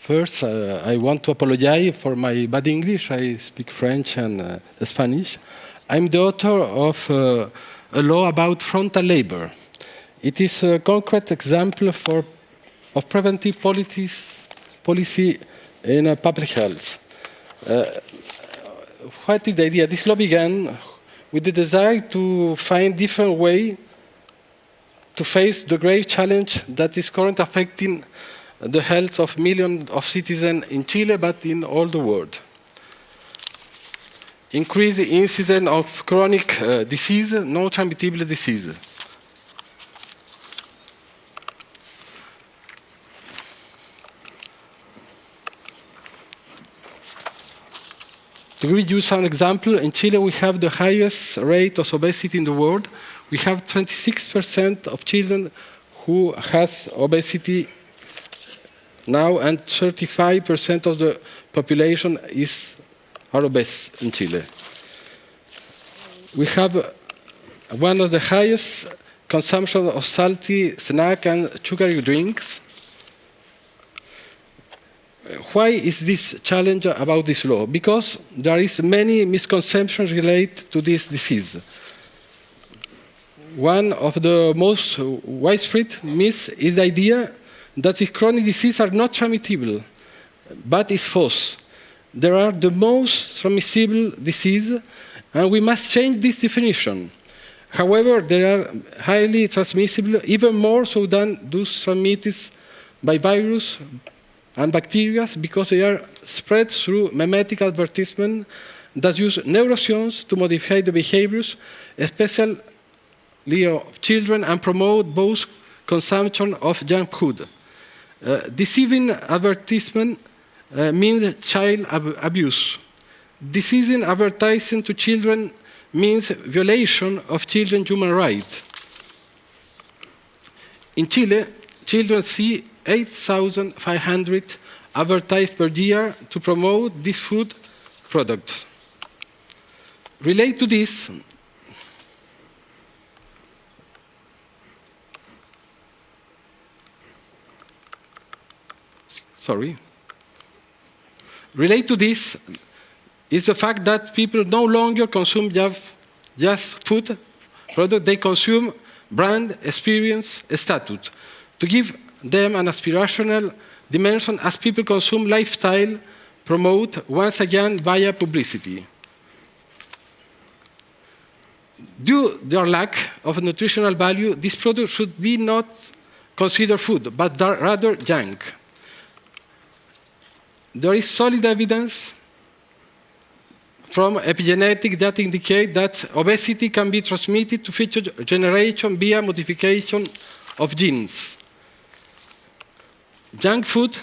First, I want to apologize for my bad English. I speak French and Spanish. I'm the author of a law about frontal labor. It is a concrete example of preventive policy in public health. What is the idea? This law began with the desire to find different ways to face the grave challenge that is currently affecting the health of millions of citizens in Chile, but in all the world. Increase the incidence of chronic disease, non-transmissible disease. To give you some example, in Chile we have the highest rate of obesity in the world. We have 26% of children who has obesity now, and 35% of the population are obese in Chile. We have one of the highest consumption of salty snack and sugary drinks. Why is this challenge about this law? Because there is many misconceptions related to this disease. One of the most widespread myths is the idea that the chronic diseases are not transmissible, but it's false. They are the most transmissible disease, and we must change this definition. However, they are highly transmissible, even more so than those transmitted by virus and bacteria, because they are spread through mimetic advertisement that use neuroscience to modify the behaviors, especially of children, and promote both consumption of junk food. Deceiving advertisement means child abuse. Deceiving advertising to children means violation of children's human rights. In Chile, children see 8,500 advertised per year to promote these food products. Related to this, related to this is the fact that people no longer consume just food products, they consume brand, experience, status, to give them an aspirational dimension as people consume lifestyle, promote once again via publicity. Due to their lack of nutritional value, this product should be not considered food, but rather junk. There is solid evidence from epigenetics that indicate that obesity can be transmitted to future generation via modification of genes. Junk food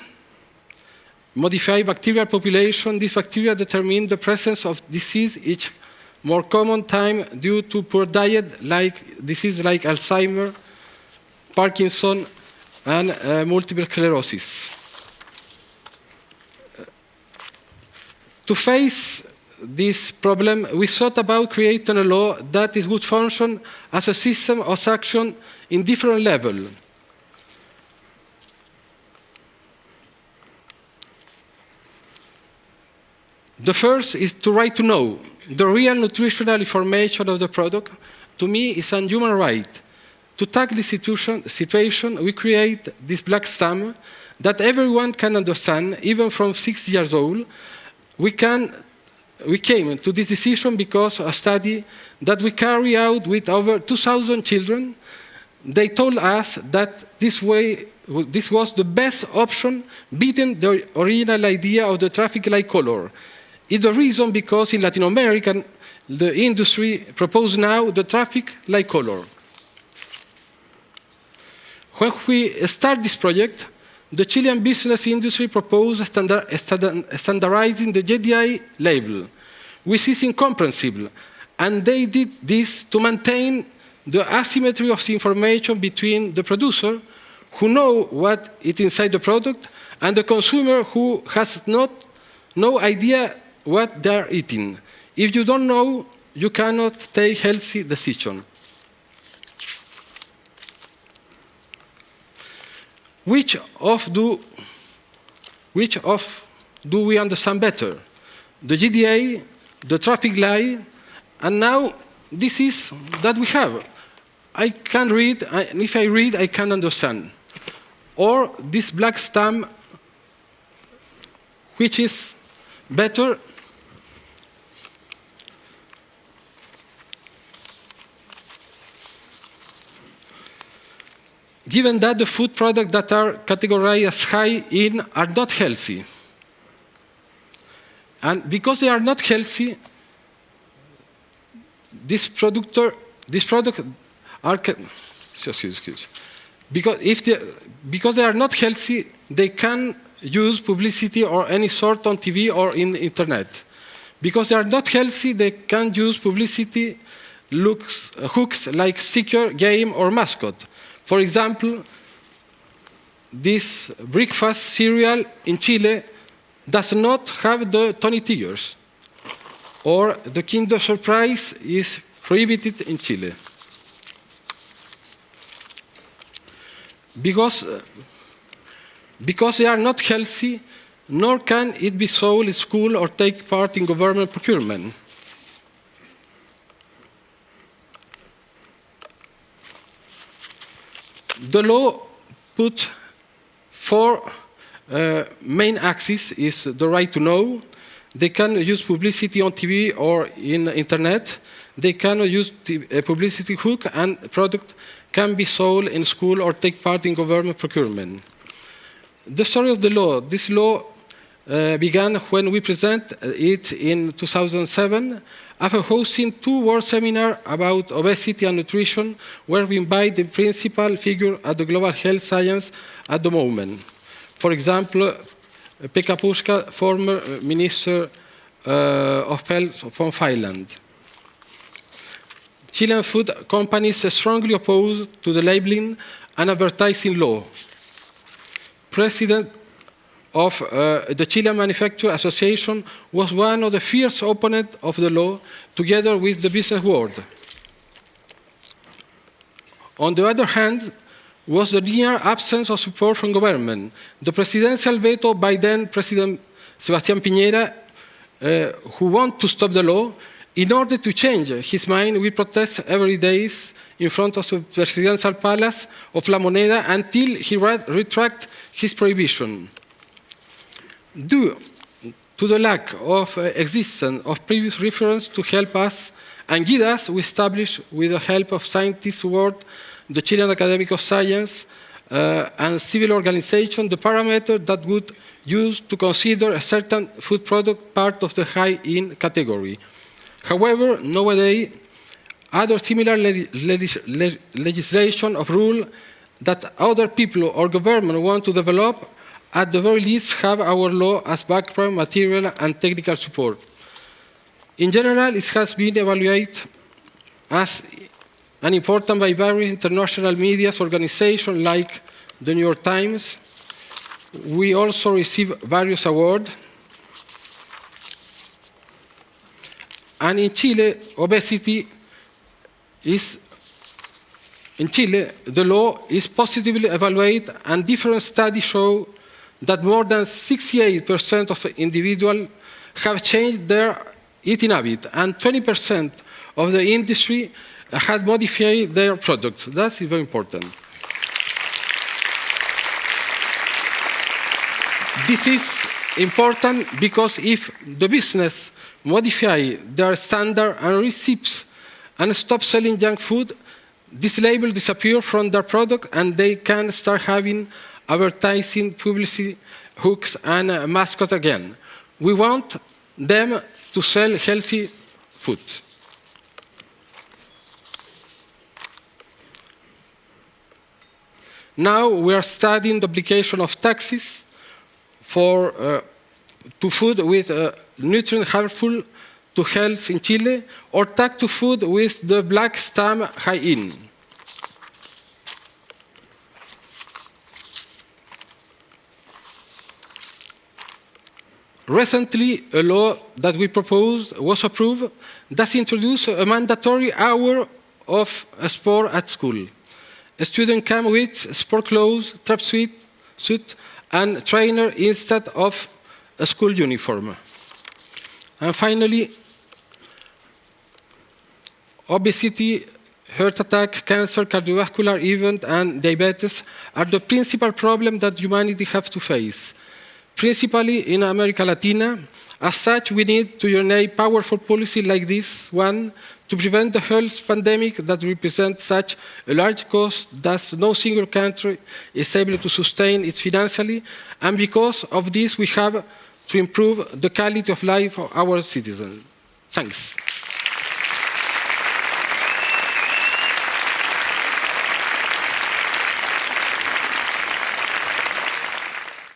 modify bacterial population. These bacteria determine the presence of disease each more common time due to poor diet, like disease like Alzheimer, Parkinson, and multiple sclerosis. To face this problem, we thought about creating a law that would function as a system of action in different levels. The first is to right to know. The real nutritional information of the product, to me, is a human right. To tackle this situation, we create this black stamp that everyone can understand, even from 6 years old. We came to this decision because of a study that we carry out with over 2,000 children. They told us that this was the best option, beating the original idea of the traffic light color. It's the reason because in Latin America, the industry proposes now the traffic light color. When we start this project, the Chilean business industry proposed standardizing the JDI label, which is incomprehensible, and they did this to maintain the asymmetry of the information between the producer, who know what is inside the product, and the consumer, who has no idea what they are eating. If you don't know, you cannot take healthy decisions. Which of Which of do we understand better? The GDA, the traffic light, and now this is that we have. I can read, and if I read, I can understand. Or this black stamp, which is better. Given that the food products that are categorized as high in are not healthy. And because they are not healthy, this product are excuse. Because they are not healthy, they can use publicity or any sort on TV or in internet. Because they are not healthy, they can use publicity hooks like sticker, game, or mascot. For example, this breakfast cereal in Chile does not have the Tony Tigers, or the Kinder Surprise is prohibited in Chile. Because they are not healthy, nor can it be sold in school or take part in government procurement. The law put four main axes: is the right to know, they can use publicity on TV or in internet, they can use a publicity hook, and product can be sold in school or take part in government procurement. The story of the law. This law began when we presented it in 2007 after hosting 2 world seminars about obesity and nutrition, where we invite the principal figure at the global health science at the moment. For example, Pekka Puska, former Minister of Health from Finland. Chilean food companies are strongly opposed to the labeling and advertising law. President of the Chilean Manufacturing Association was one of the fierce opponents of the law, together with the business world. On the other hand, was the near absence of support from government. The presidential veto by then President Sebastián Piñera, who wanted to stop the law. In order to change his mind, we protest every day in front of the presidential palace of La Moneda until he retracted his prohibition. Due to the lack of existence of previous reference to help us and guide us, we established, with the help of scientists world, the Chilean Academy of Science and civil organization, the parameter that would use to consider a certain food product part of the high-in category. However, nowadays, other similar legislation of rule that other people or government want to develop, at the very least have our law as background material and technical support. In general, it has been evaluated as an important by various international media organizations like the New York Times. We also receive various awards. And in Chile, obesity is, in Chile, the law is positively evaluated, and different studies show that more than 68% of individuals have changed their eating habit, and 20% of the industry has modified their products. That's very important. This is important because if the business modify their standard and recipes and stop selling junk food, this label disappears from their product and they can start having advertising, publicity, hooks, and mascot again. We want them to sell healthy food. Now we are studying the application of taxes to food with nutrient harmful to health in Chile, or tax to food with the black stamp high in. Recently, a law that we proposed was approved that introduced a mandatory hour of sport at school. A student can with sport clothes, track suit, and trainer instead of a school uniform. And finally, obesity, heart attack, cancer, cardiovascular event, and diabetes are the principal problems that humanity has to face, principally in America Latina. As such, we need to unite powerful policy like this one to prevent the health pandemic that represents such a large cost that no single country is able to sustain it financially, and because of this we have to improve the quality of life of our citizens. Thanks.